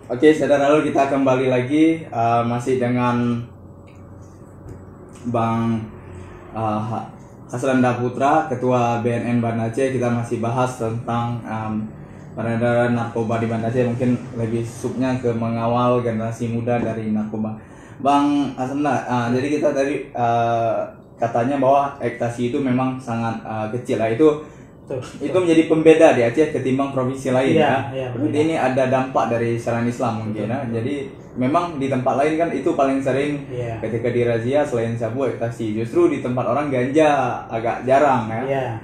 Oke, saudara, lalu kita kembali lagi masih dengan Bang Hasranda Putra, Ketua BNN Banda Aceh. Kita masih bahas tentang peredaran narkoba di Banda Aceh. Mungkin lebih subnya ke mengawal generasi muda dari narkoba. Bang Hasranda, jadi kita tadi katanya bahwa ekstasi itu memang sangat kecil lah. Itu menjadi pembeda di Aceh ketimbang provinsi lain ya. Jadi ini ada dampak dari syariat Islam mungkin ya. Jadi memang di tempat lain kan itu paling sering ketika dirazia selain sabu ekstasi. Justru di tempat orang ganja agak jarang ya.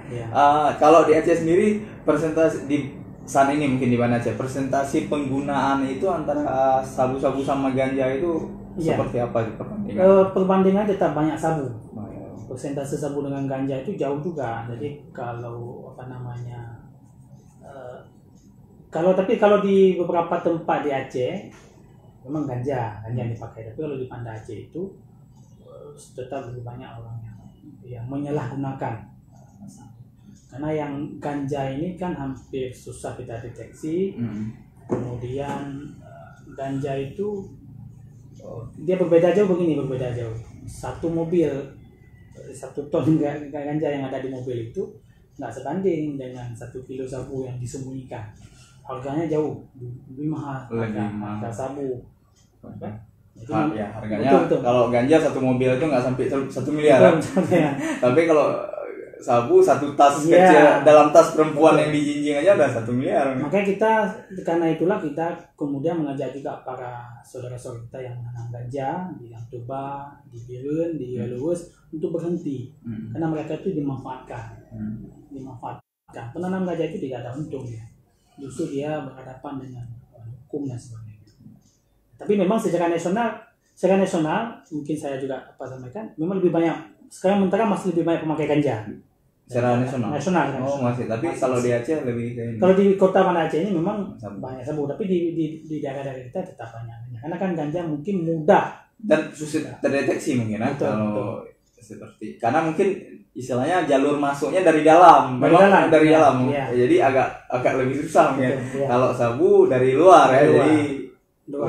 Kalau di Aceh sendiri persentase di saat ini mungkin di Banda Aceh persentase penggunaan itu antara sabu-sabu sama ganja itu seperti apa perbandingan? Perbandingan tetap banyak sabu. Persentase sabu dengan ganja itu jauh juga. Jadi kalau kalau di beberapa tempat di Aceh memang ganja yang dipakai. Tapi kalau di Banda Aceh itu tetap lebih banyak orang yang menyalahgunakan. Karena yang ganja ini kan hampir susah kita deteksi. Kemudian ganja itu dia berbeda jauh. Satu mobil 1 ton ganja yang ada di mobil itu nggak sebanding dengan 1 kilo sabu yang disembunyikan. Harganya jauh lebih mahal harga sabu. Harganya betul. Kalau ganja 1 mobil itu nggak sampai 1 miliar. Tapi kalau sabu 1 tas kecil dalam tas perempuan yang dijinjing aja udah 1 miliar. Makanya karena itulah kita kemudian mengajak juga para saudara-saudara kita yang menanam ganja di Yang Toba, di Birun, di Yaluwes untuk berhenti. Karena mereka itu dimanfaatkan. Penanam ganja itu tidak ada untungnya. Justru dia berhadapan dengan hukum dan sebagainya. Tapi memang secara nasional mungkin saya juga sampaikan memang lebih banyak. Sekarang masih lebih banyak pemakai ganja. Secara nasional. Masih. Tapi kalau di Aceh lebih kalau di kota Banda Aceh ini memang banyak sabu, tapi di daerah-daerah kita tetap banyak. Karena kan ganja mungkin mudah dan susah terdeteksi mungkin kalau seperti karena mungkin istilahnya jalur masuknya dari dalam. Dari dalam. Jadi agak lebih susah mungkin. Kalau sabu dari luar ya. Jadi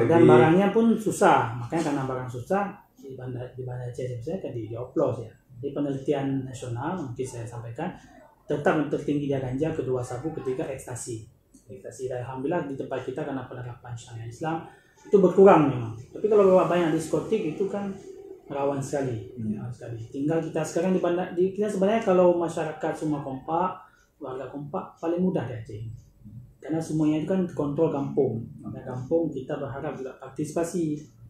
dan barangnya pun susah. Makanya karena barang susah di Banda Aceh sebenarnya dioplos ya. Di penelitian nasional mungkin saya sampaikan tetap tertinggi di ganja, kedua sabu, ketiga ekstasi. Dan alhamdulillah di tempat kita karena penerapan syariat Islam itu berkurang memang. Tapi kalau banyak diskotik itu kan rawan sekali. Tinggal kita sekarang kita sebenarnya kalau masyarakat semua kompak, warga kompak paling mudah di Aceh. Karena semuanya itu kan kontrol kampung. Nah, kampung kita berharap juga partisipasi.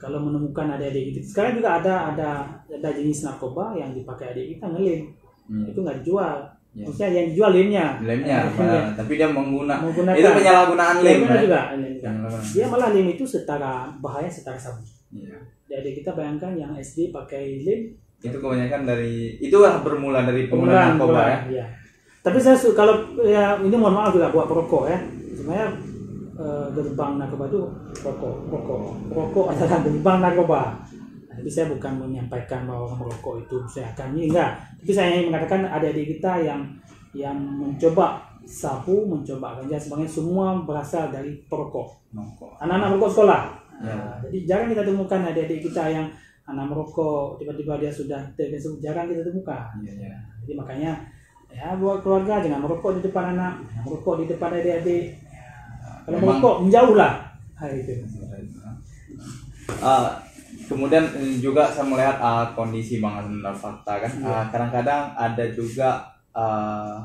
Kalau menemukan adik-adik kita, sekarang juga ada jenis narkoba yang dipakai adik kita ngelem, itu nggak dijual. Maksudnya yang dijual lemnya. Tapi dia menggunakan itu penyalahgunaan lem juga. Dia malah lem itu bahaya setara sabu. Adik kita bayangkan yang SD pakai lem itu kebanyakan bermula dari penggunaan narkoba ya. Tapi saya kalau ini mohon maaf juga buat perokok ya. Sebenarnya gerbang narkoba itu rokok adalah gerbang narkoba. Jadi saya bukan menyampaikan bahwa merokok itu saya akan enggak. Tapi saya ingin mengatakan adik-adik kita yang mencoba sabu, mencoba ganja sebagainya semua berasal dari perokok. Anak-anak merokok sekolah. Jadi jarang kita temukan adik-adik kita yang anak merokok tiba-tiba dia sudah jarang kita temukan. Jadi makanya buat keluarga jangan merokok di depan anak, jangan merokok di depan adik-adik. Kalau merokok menjauh lah. Kemudian juga saya melihat kondisi Bang Hasranda fakta kan. Kadang-kadang ada juga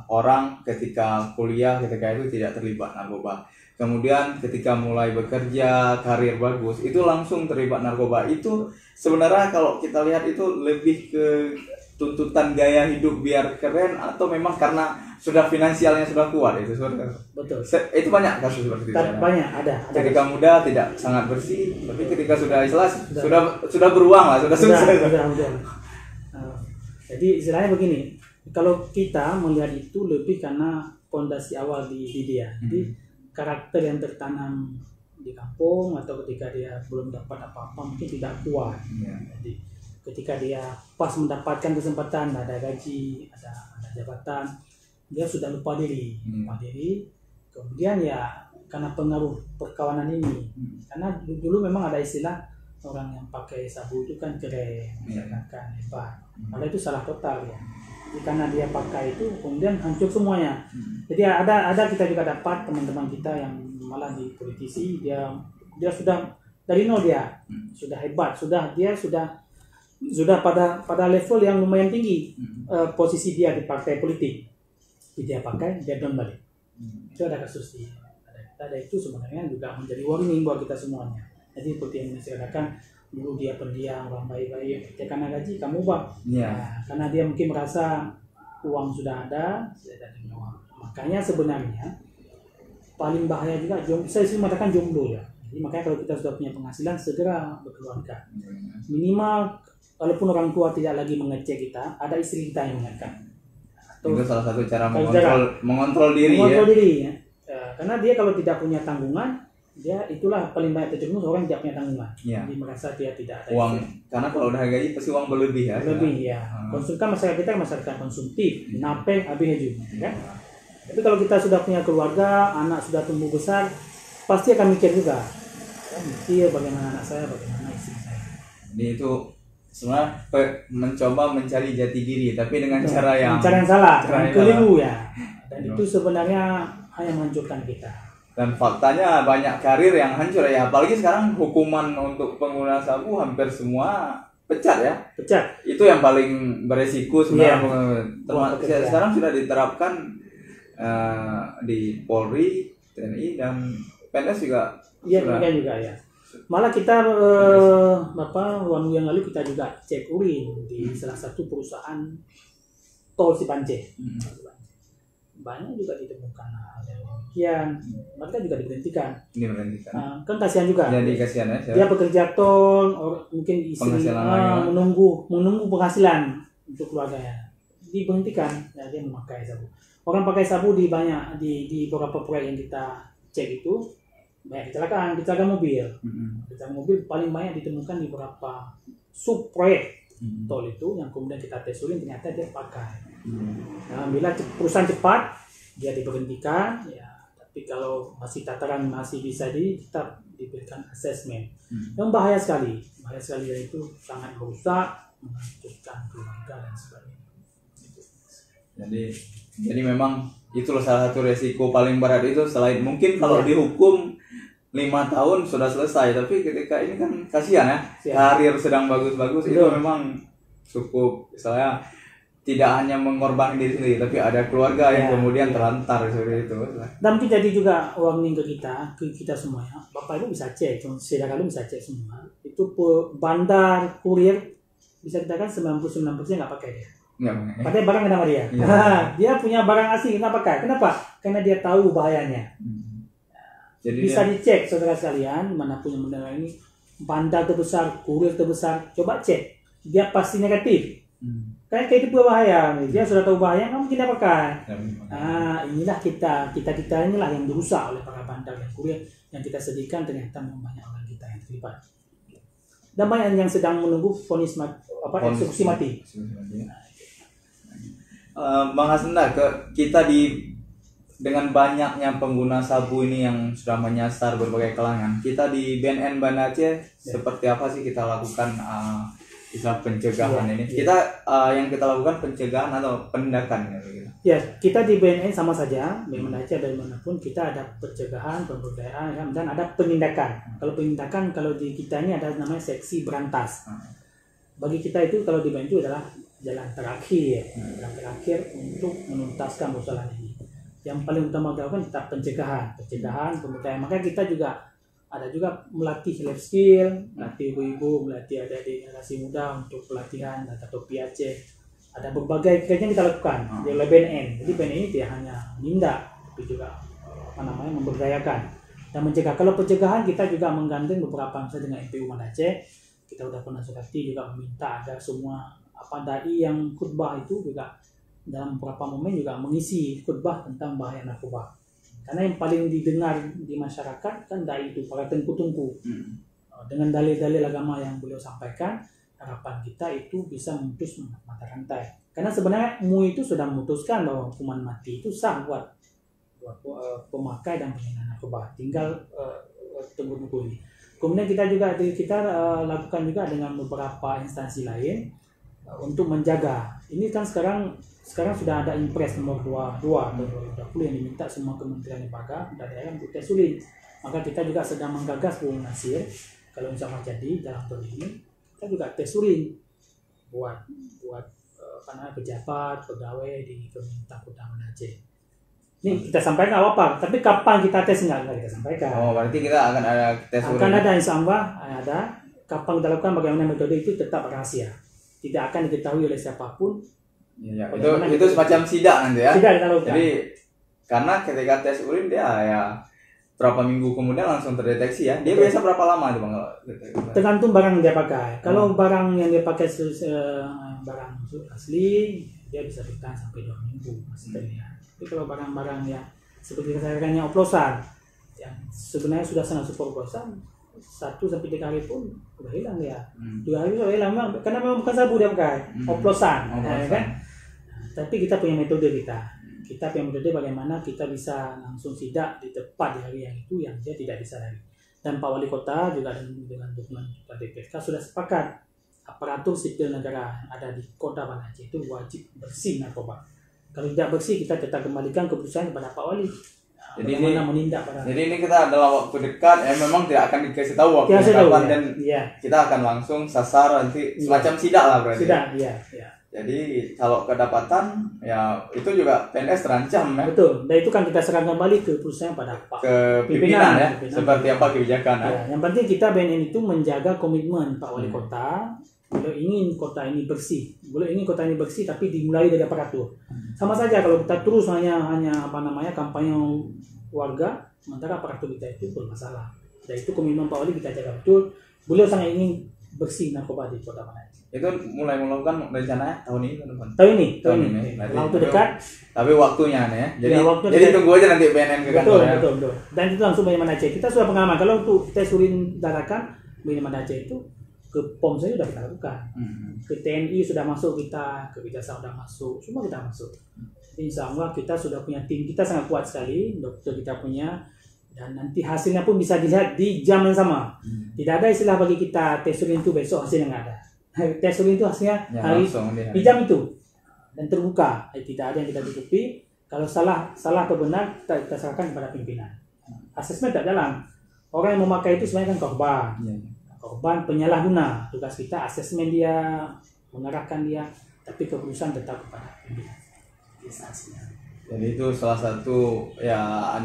orang ketika kuliah ketika itu tidak terlibat narkoba. Kemudian ketika mulai bekerja, karir bagus, itu langsung terlibat narkoba. Itu sebenarnya kalau kita lihat itu lebih ke tuntutan gaya hidup biar keren atau memang karena sudah finansialnya sudah kuat itu saudara. Betul. Itu banyak kasus seperti itu. Banyak ada. Ketika muda tidak sangat bersih, tapi ketika sudah ikhlas sudah beruang lah, sudah sukses. Jadi istilahnya begini, kalau kita melihat itu lebih karena fondasi awal di dia. Jadi karakter yang tertanam di kampung atau ketika dia belum dapat apa-apa mungkin tidak kuat. Jadi ketika dia pas mendapatkan kesempatan, ada gaji, ada jabatan, dia sudah lupa diri. Kemudian karena pengaruh perkawanan ini. Karena dulu memang ada istilah orang yang pakai sabu itu kan keren, kan hebat. Padahal itu salah total ya. Jadi karena dia pakai itu kemudian hancur semuanya. Jadi ada kita juga dapat teman-teman kita yang malah di politisi, dia sudah dari nol, dia sudah hebat, dia sudah pada level yang lumayan tinggi posisi dia di partai politik. Dia pakai, dia down balik. Itu ada kasus ada itu sebenarnya juga menjadi warning buat kita semuanya. Jadi seperti yang saya katakan, dulu dia pendiam, orang baik-baik, ya karena gaji kamu ubah. Nah, karena dia mungkin merasa uang sudah ada, makanya sebenarnya paling bahaya juga saya sih mengatakan jomblo ya. Jadi makanya kalau kita sudah punya penghasilan, segera berkeluarga. Minimal walaupun orang tua tidak lagi mengecek kita, ada istri kita yang mengingatkan. Itu salah satu cara mengontrol diri. Mengontrol diri ya. Karena dia kalau tidak punya tanggungan, dia itulah paling banyak terjerumus orang yang tidak punya tanggungan. Jadi merasa dia tidak ada uang istri. Karena kalau udah gaji pasti uang berlebih ya. Berlebih ya. Konsumsi masyarakat kita masyarakat konsumtif, napeng habis aja kan. Tapi kalau kita sudah punya keluarga, anak sudah tumbuh besar, pasti akan mikir juga. Mikir bagaimana anak saya, bagaimana istri saya. Jadi itu sebenarnya mencoba mencari jati diri, tapi dengan cara yang salah, keliru ya. Dan itu sebenarnya hanya menghancurkan kita. Dan faktanya banyak karir yang hancur ya. Apalagi sekarang hukuman untuk pengguna sabu hampir semua pecat ya. Pecat. Itu yang paling beresiko sebenarnya. Sekarang sudah diterapkan di Polri, TNI dan PNS juga. Iya, juga ya. Malah kita one week yang lalu kita juga cek urin di salah satu perusahaan tol Cipance. Banyak juga ditemukan hal yang demikian. Mereka juga diberhentikan. Kan kasihan juga. Jadi kasihan ya. Dia bekerja tol, mungkin istri menunggu penghasilan untuk keluarganya. Diberhentikan, ya, dia memakai sabu. Orang pakai sabu di beberapa proyek yang kita cek itu banyak kecelakaan mobil. Kecelakaan mobil paling banyak ditemukan di beberapa sub proyek tol itu yang kemudian kita tes urin ternyata dia pakai. Nah, bila perusahaan cepat dia diberhentikan ya, tapi kalau masih tataran masih bisa kita diberikan asesmen. Yang bahaya sekali itu sangat merusak, menghancurkan keluarga dan sebagainya. Jadi memang itu salah satu resiko paling berat itu, selain mungkin kalau dihukum 5 tahun sudah selesai, tapi ketika ini kan kasihan ya. Karir sedang bagus-bagus itu memang cukup, misalnya tidak hanya mengorbankan diri sendiri, tapi ada keluarga yang kemudian terantar seperti itu. Dan mungkin jadi juga warning ke kita semua ya. Bapak Ibu bisa cek, saudara kalian bisa cek semua. Itu bandar kurir bisa dikatakan 99% nggak pakai dia. Padahal barang nama dia. Dia punya barang asing nggak pakai. Kenapa? Karena dia tahu bahayanya. Jadi bisa dicek saudara sekalian, manapun yang mendengar ini, bandar terbesar, kurir terbesar, coba cek. Dia pasti negatif. Kayak itu berbahaya, dia sudah tahu bahaya, kamu tidak pakai. Inilah kita inilah yang dirusak oleh para bandar dan kurir yang kita sedihkan, ternyata banyak orang kita yang terlibat. Dan banyak yang sedang menunggu vonis eksekusi mati. Bang Hasnanda, kita dengan banyaknya pengguna sabu ini yang sudah menyasar berbagai kalangan, kita di BNN Banda Aceh seperti apa sih kita lakukan pencegahan ini? Kita yang kita lakukan pencegahan atau penindakan gitu. Ya, kita di BNN sama saja, BNN Aceh dari manapun kita ada pencegahan, pemberdayaan dan ada penindakan. Kalau penindakan kalau di kita ini ada namanya seksi berantas. Bagi kita itu kalau di BNN itu adalah jalan terakhir untuk menuntaskan persoalan ini. Yang paling utama kita lakukan tetap pencegahan, pemberdayaan. Maka kita juga ada juga melatih life skill, melatih ibu-ibu, melatih adik-adik generasi muda untuk pelatihan atau PAC. Ada berbagai kegiatan kita lakukan di BNN. Jadi BNN ini tidak hanya menindak, tapi juga memberdayakan dan mencegah. Kalau pencegahan kita juga menggandeng beberapa misalnya dengan MPU Banda Aceh. Kita sudah pernah surati juga meminta agar semua dai yang khutbah itu juga dalam beberapa momen juga mengisi khutbah tentang bahaya narkoba. Karena yang paling didengar di masyarakat kan dai itu para tengku-tengku. Dengan dalil-dalil agama yang beliau sampaikan, harapan kita itu bisa memutus mata rantai. Karena sebenarnya MUI itu sudah memutuskan bahwa hukuman mati itu sah buat pemakai dan pengguna narkoba. Tinggal tunggu buku ini. Kemudian kita lakukan juga dengan beberapa instansi lain untuk menjaga. Ini kan sekarang sudah ada Impres nomor 22 tahun 2020 yang diminta semua kementerian lembaga dan daerah untuk tes urin. Maka kita juga sedang menggagas Bung Nasir, kalau insya Allah jadi dalam tahun ini kita juga tes urin buat pejabat, pegawai di pemerintah Kota Banda Aceh. Ini kita sampaikan apa, tapi kapan kita tes enggak kita sampaikan. Oh, berarti kita akan ada tes urin. Akan ada insya Allah ada. Kapan kita lakukan, bagaimana metode itu tetap rahasia. Tidak akan diketahui oleh siapapun. Ya, itu semacam sidak nanti ya. Sidak kita lakukan. Jadi karena ketika tes urin dia ya berapa minggu kemudian langsung terdeteksi ya. Dia biasa berapa lama tuh Bang? Tergantung barang yang dia pakai. Kalau barang yang dia pakai barang asli, dia bisa bertahan sampai 2 minggu masih terlihat. Tapi kalau barang-barang yang seperti katakannya oplosan, yang sebenarnya sudah sangat super oplosan, 1 sampai 3 hari pun udah hilang ya. 2 hari sudah hilang memang, karena memang bukan sabu dia pakai, oplosan. Ya, kan? Tapi kita punya metode kita punya metode bagaimana kita bisa langsung sidak di tepat di hari yang itu yang dia tidak bisa lari. Dan Pak Wali Kota juga dengan dokumen Pak DPK sudah sepakat aparatur sipil negara yang ada di Kota Banda Aceh itu wajib bersih narkoba. Kalau tidak bersih, kita tetap kembalikan keputusan kepada Pak Wali. Jadi ini menindak jadi ini kita dalam waktu dekat memang tidak akan dikasih tahu waktu kapan dan kita akan langsung sasar nanti semacam sidak lah berarti. Sidak, iya. Jadi kalau kedapatan ya itu juga PNS terancam ya. Betul. Dan itu kan kita serahkan kembali ke perusahaan pada Pak pimpinan ya. Seperti apa kebijakan ya. Yang penting kita BNN itu menjaga komitmen Pak Wali Kota. Beliau ingin kota ini bersih. Tapi dimulai dari aparatur. Sama saja kalau kita terus hanya kampanye warga, sementara aparatur kita itu bermasalah. Dan itu komitmen Pak Wali kita jaga betul. Beliau sangat ingin bersih narkoba di Kota Banda Aceh. Itu mulai melakukan rencananya tahun ini teman-teman. Tahun ini. Waktu dekat. Tapi waktunya nih ya. Jadi ya, tunggu aja nanti BNN ke kantor ya. Betul. Dan itu langsung Banda Aceh. Kita sudah pengalaman kalau untuk tes urin dadakan Banda Aceh itu ke POM saja sudah kita lakukan. Ke TNI sudah masuk kita, ke Kejaksaan sudah masuk, semua kita masuk. Insya Allah kita sudah punya tim kita sangat kuat sekali, dokter kita punya, dan nanti hasilnya pun bisa dilihat di jam yang sama. Tidak ada istilah bagi kita tes urin itu besok hasilnya nggak ada. Tes urin itu hasilnya di jam itu dan terbuka, tidak ada yang kita tutupi. Kalau salah atau benar kita serahkan kepada pimpinan. Asesmen tak jalan. Orang yang memakai itu sebenarnya kan korban penyalahguna. Tugas kita asesmen dia, mengarahkan dia, tapi keputusan tetap kepada pimpinan instansinya. Jadi itu salah satu ya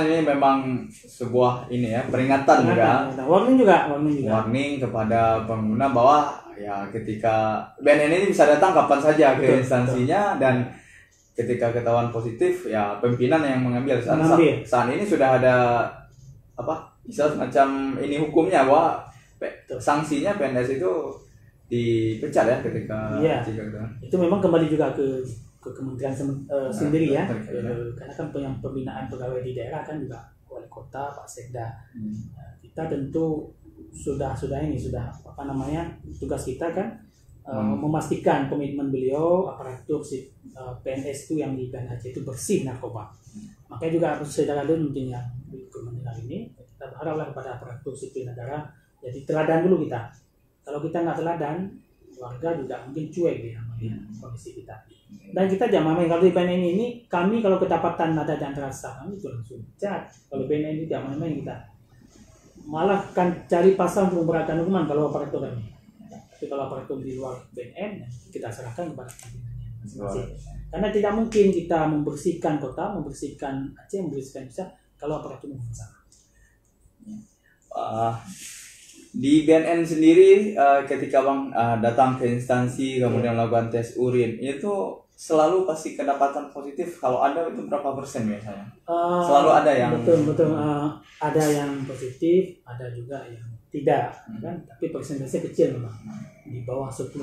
ini memang sebuah ini ya peringatan juga. Warning kepada pengguna bahwa ya ketika BNN ini bisa datang kapan saja ke instansinya dan ketika ketahuan positif ya pimpinan yang mengambil. Saat ini sudah ada bisa semacam ini hukumnya bahwa sanksinya PNS itu dipecat ya ketika itu memang kembali juga ke kementerian sendiri ya, karena kan pembinaan pegawai di daerah kan juga wali kota, Pak Sekda. Kita tentu sudah tugas kita kan memastikan komitmen beliau aparatur PNS itu yang di Banda Aceh itu bersih narkoba. Makanya juga harus saudara dulu mungkin yang di kementerian ini kita berharaplah kepada aparatur sipil negara, jadi teladan dulu kita. Kalau kita nggak teladan, warga juga mungkin cuek ya melihat kondisi kita. Dan kita jangan main, kalau di BNN ini kami kalau kedapatan ada di antara staff kami itu langsung pecat. Kalau BNN ini jangan main kita, malah kan cari pasal untuk memberatkan hukuman kalau aparatur kami. Tapi kalau aparatur di luar BNN kita serahkan kepada pimpinannya masing-masing. Karena tidak mungkin kita membersihkan kota, membersihkan Aceh, membersihkan Indonesia kalau aparatur bermasalah. Di BNN sendiri ketika Bang datang ke instansi kemudian melakukan tes urin itu selalu pasti kedapatan positif. Kalau ada itu berapa persen biasanya? Selalu ada yang betul ada yang positif, ada juga yang tidak kan, tapi persentasenya kecil memang di bawah 10%.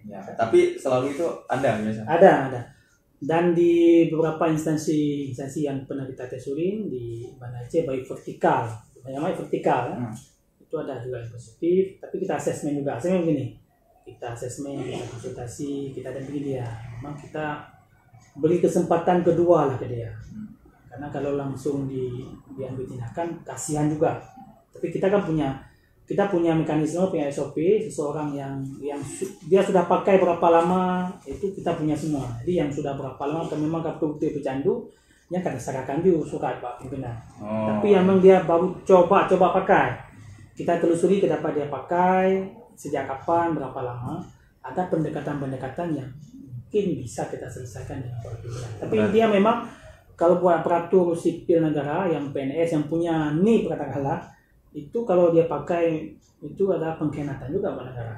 Ya, tapi selalu itu ada biasanya. Ada. Dan di beberapa instansi yang pernah kita tes urin di Banda Aceh baik vertikal, namanya vertikal ya. Itu ada juga yang positif, tapi kita asesmen juga. Asesmen begini, kita asesmen, kita konsultasi, kita dampingi dia. Memang kita beri kesempatan kedua lah ke dia. karena kalau langsung diambil tindakan kasihan juga. Tapi kita kan punya mekanisme, punya SOP. Seseorang yang dia sudah pakai berapa lama itu kita punya semua. Jadi yang sudah berapa lama memang betul-betul pecandu, yang akan serahkan dulu surat Pak Pimpinan. Tapi yang memang dia baru coba pakai, kita telusuri kenapa dia pakai, sejak kapan, berapa lama. Ada pendekatan-pendekatan yang mungkin bisa kita selesaikan dengan Pak Pimpinan. Tapi dia memang kalau buat aparatur sipil negara yang PNS yang punya NIP katakanlah, itu kalau dia pakai itu ada pengkhianatan juga pada negara.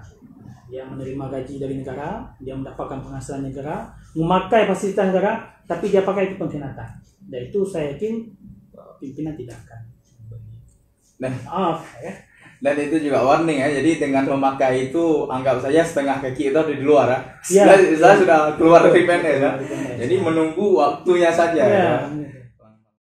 Dia menerima gaji dari negara, dia mendapatkan penghasilan negara, memakai fasilitas negara, tapi dia pakai itu pengkhianatan. Dan itu saya yakin pimpinan tidak akan. Maaf ya. Dan itu juga warning ya. Jadi dengan memakai itu anggap saja setengah kaki itu ada di luar ya. Ya. Saya sudah keluar dari PNS ya. Jadi menunggu waktunya saja. Ya. Ya.